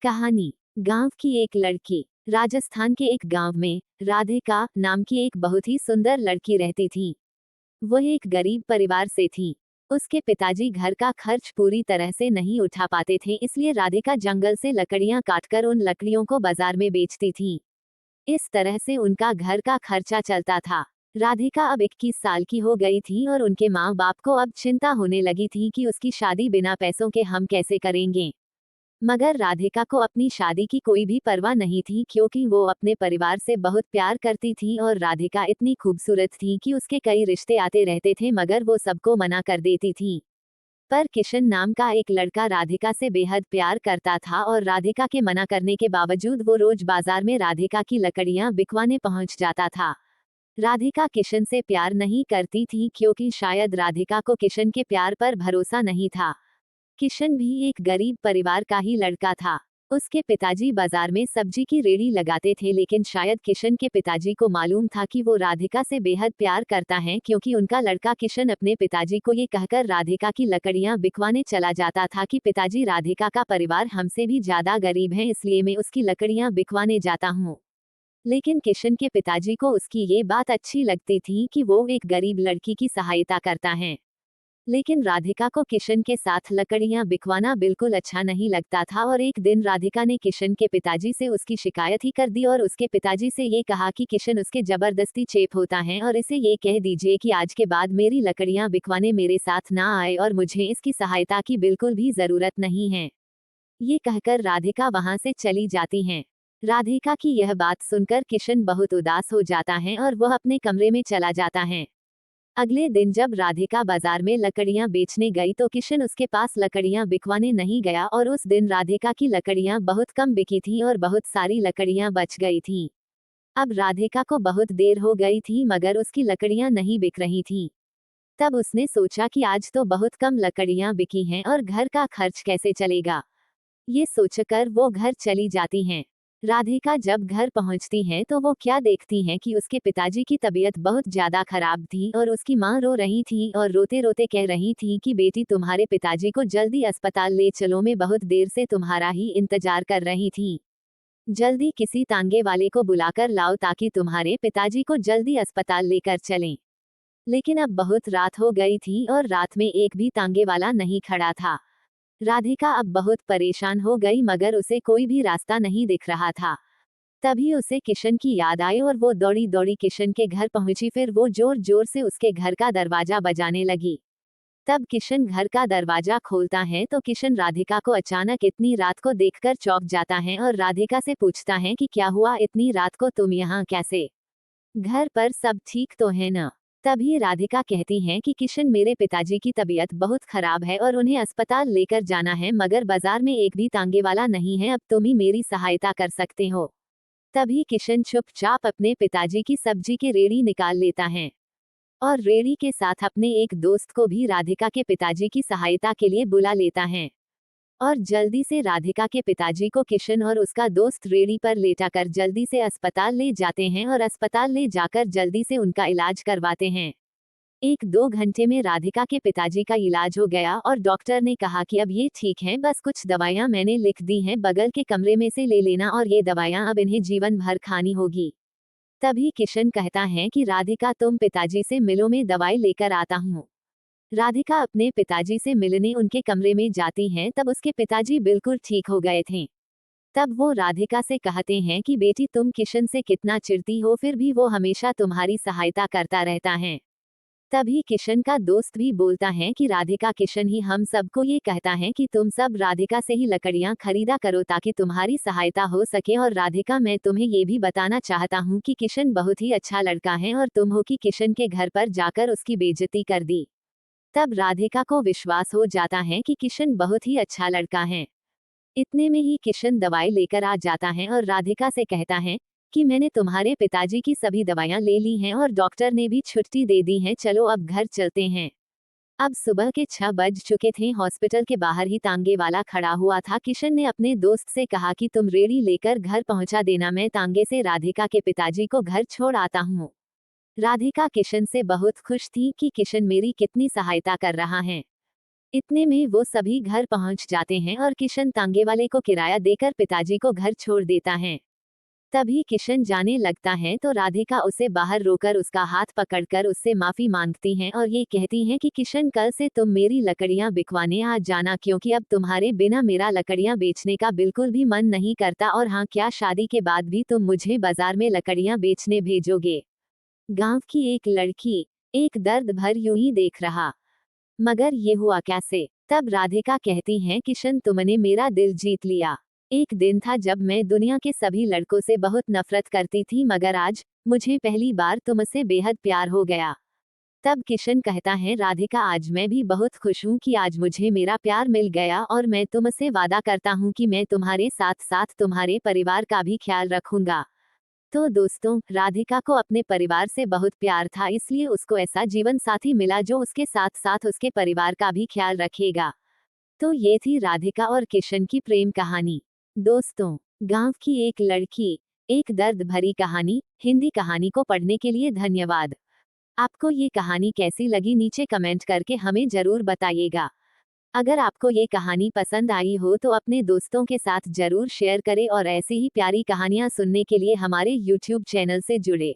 कहानी। गांव की एक लड़की। राजस्थान के एक गांव में राधिका नाम की एक बहुत ही सुंदर लड़की रहती थी। वह एक गरीब परिवार से थी। उसके पिताजी घर का खर्च पूरी तरह से नहीं उठा पाते थे, इसलिए राधिका जंगल से लकड़ियां काटकर उन लकड़ियों को बाजार में बेचती थी। इस तरह से उनका घर का खर्चा चलता था। राधिका अब 21 साल की हो गई थी और उनके माँ बाप को अब चिंता होने लगी थी कि उसकी शादी बिना पैसों के हम कैसे करेंगे। मगर राधिका को अपनी शादी की कोई भी परवाह नहीं थी, क्योंकि वो अपने परिवार से बहुत प्यार करती थी और राधिका इतनी खूबसूरत थी कि उसके कई रिश्ते आते रहते थे, मगर वो सबको मना कर देती थी। पर किशन नाम का एक लड़का राधिका से बेहद प्यार करता था और राधिका के मना करने के बावजूद वो रोज बाजार में राधिका की लकड़ियां बिकवाने पहुंच जाता था। राधिका किशन से प्यार नहीं करती थी, क्योंकि शायद राधिका को किशन के प्यार पर भरोसा नहीं था। किशन भी एक गरीब परिवार का ही लड़का था। उसके पिताजी बाजार में सब्जी की रेहड़ी लगाते थे, लेकिन शायद किशन के पिताजी को मालूम था कि वो राधिका से बेहद प्यार करता है, क्योंकि उनका लड़का किशन अपने पिताजी को ये कहकर राधिका की लकड़ियां बिकवाने चला जाता था कि पिताजी, राधिका का परिवार हमसे भी ज्यादा गरीब है, इसलिए मैं उसकी लकड़ियां बिकवाने जाता हूँ। लेकिन किशन के पिताजी को उसकी ये बात अच्छी लगती थी कि वो एक गरीब लड़की की सहायता करता है। लेकिन राधिका को किशन के साथ लकड़ियां बिकवाना बिल्कुल अच्छा नहीं लगता था और एक दिन राधिका ने किशन के पिताजी से उसकी शिकायत ही कर दी और उसके पिताजी से ये कहा कि किशन उसके जबरदस्ती चेप होता है और इसे ये कह दीजिए कि आज के बाद मेरी लकड़ियां बिकवाने मेरे साथ ना आए और मुझे इसकी सहायता की बिल्कुल भी जरूरत नहीं है। ये कहकर राधिका वहां से चली जाती हैं। राधिका की यह बात सुनकर किशन बहुत उदास हो जाता है और वह अपने कमरे में चला जाता है। अगले दिन जब राधिका बाजार में लकड़ियां बेचने गई तो किशन उसके पास लकड़ियां बिकवाने नहीं गया और उस दिन राधिका की लकड़ियां बहुत कम बिकी थी और बहुत सारी लकड़ियां बच गई थीं। अब राधिका को बहुत देर हो गई थी, मगर उसकी लकड़ियां नहीं बिक रही थी। तब उसने सोचा कि आज तो बहुत कम लकड़ियां बिकी हैं और घर का खर्च कैसे चलेगा। ये सोचकर वो घर चली जाती हैं। राधिका जब घर पहुंचती हैं तो वो क्या देखती हैं कि उसके पिताजी की तबीयत बहुत ज्यादा खराब थी और उसकी माँ रो रही थी और रोते रोते कह रही थी कि बेटी, तुम्हारे पिताजी को जल्दी अस्पताल ले चलो, मैं बहुत देर से तुम्हारा ही इंतजार कर रही थी। जल्दी किसी तांगे वाले को बुलाकर लाओ ताकि तुम्हारे पिताजी को जल्दी अस्पताल लेकर चलें। लेकिन अब बहुत रात हो गई थी और रात में एक भी तांगे वाला नहीं खड़ा था। राधिका अब बहुत परेशान हो गई, मगर उसे कोई भी रास्ता नहीं दिख रहा था। तभी उसे किशन की याद आई और वो दौड़ी दौड़ी किशन के घर पहुंची। फिर वो जोर जोर से उसके घर का दरवाजा बजाने लगी। तब किशन घर का दरवाजा खोलता है तो किशन राधिका को अचानक इतनी रात को देखकर चौंक जाता है और राधिका से पूछता है कि क्या हुआ, इतनी रात को तुम यहाँ कैसे? घर पर सब ठीक तो है न? तभी राधिका कहती हैं कि किशन, मेरे पिताजी की तबीयत बहुत खराब है और उन्हें अस्पताल लेकर जाना है, मगर बाजार में एक भी तांगे वाला नहीं है, अब तुम ही मेरी सहायता कर सकते हो। तभी किशन चुपचाप अपने पिताजी की सब्जी की रेहड़ी निकाल लेता है और रेहड़ी के साथ अपने एक दोस्त को भी राधिका के पिताजी की सहायता के लिए बुला लेता है। और जल्दी से राधिका के पिताजी को किशन और उसका दोस्त रेहड़ी पर लेटाकर जल्दी से अस्पताल ले जाते हैं और अस्पताल ले जाकर जल्दी से उनका इलाज करवाते हैं। 1-2 घंटे में राधिका के पिताजी का इलाज हो गया और डॉक्टर ने कहा कि अब ये ठीक है, बस कुछ दवाइयां मैंने लिख दी हैं, बगल के कमरे में से ले लेना और ये दवाइयां अब इन्हें जीवन भर खानी होगी। तभी किशन कहता है कि राधिका, तुम पिताजी से मिलो, मैं दवाई लेकर आता हूँ। राधिका अपने पिताजी से मिलने उनके कमरे में जाती हैं, तब उसके पिताजी बिल्कुल ठीक हो गए थे। तब वो राधिका से कहते हैं कि बेटी, तुम किशन से कितना चिढ़ती हो, फिर भी वो हमेशा तुम्हारी सहायता करता रहता है। तभी किशन का दोस्त भी बोलता है कि राधिका, किशन ही हम सबको ये कहता है कि तुम सब राधिका से ही लकड़ियां खरीदा करो ताकि तुम्हारी सहायता हो सके। और राधिका, मैं तुम्हें ये भी बताना चाहता हूँ कि किशन बहुत ही अच्छा लड़का है और तुम हो कि किशन के घर पर जाकर उसकी बेइज्जती कर दी। तब राधिका को विश्वास हो जाता है कि किशन बहुत ही अच्छा लड़का है। इतने में ही किशन दवाई लेकर आ जाता है और राधिका से कहता है कि मैंने तुम्हारे पिताजी की सभी दवाइयां ले ली हैं और डॉक्टर ने भी छुट्टी दे दी है, चलो अब घर चलते हैं। अब सुबह के 6 बज चुके थे। हॉस्पिटल के बाहर ही तांगे वाला खड़ा हुआ था। किशन ने अपने दोस्त से कहा कि तुम रेहड़ी लेकर घर पहुंचा देना, मैं तांगे से राधिका के पिताजी को घर छोड़ आता हूँ। राधिका किशन से बहुत खुश थी कि किशन मेरी कितनी सहायता कर रहा है। इतने में वो सभी घर पहुंच जाते हैं और किशन तांगे वाले को किराया देकर पिताजी को घर छोड़ देता है। तभी किशन जाने लगता है तो राधिका उसे बाहर रोकर उसका हाथ पकड़कर उससे माफी मांगती हैं और ये कहती हैं कि किशन, कल से तुम मेरी लकड़ियां बिकवाने आ जाना, क्योंकि अब तुम्हारे बिना मेरा लकड़ियां बेचने का बिल्कुल भी मन नहीं करता, और हाँ, क्या शादी के बाद भी तुम मुझे बाजार में लकड़ियां बेचने भेजोगे? गांव की एक लड़की एक दर्द भर यूं ही देख रहा, मगर ये हुआ कैसे? तब राधिका कहती हैं, किशन, तुमने मेरा दिल जीत लिया। एक दिन था जब मैं दुनिया के सभी लड़कों से बहुत नफरत करती थी, मगर आज मुझे पहली बार तुमसे बेहद प्यार हो गया। तब किशन कहता है, राधिका, आज मैं भी बहुत खुश हूँ कि आज मुझे मेरा प्यार मिल गया, और मैं तुमसे वादा करता हूँ कि मैं तुम्हारे साथ साथ तुम्हारे परिवार का भी ख्याल रखूंगा। तो दोस्तों, राधिका को अपने परिवार से बहुत प्यार था, इसलिए उसको ऐसा जीवन साथी मिला जो उसके साथ साथ उसके परिवार का भी ख्याल रखेगा। तो ये थी राधिका और किशन की प्रेम कहानी। दोस्तों, गांव की एक लड़की एक दर्द भरी कहानी हिंदी कहानी को पढ़ने के लिए धन्यवाद। आपको ये कहानी कैसी लगी नीचे कमेंट करके हमें जरूर बताइएगा। अगर आपको ये कहानी पसंद आई हो तो अपने दोस्तों के साथ जरूर शेयर करें और ऐसी ही प्यारी कहानियां सुनने के लिए हमारे YouTube चैनल से जुड़े।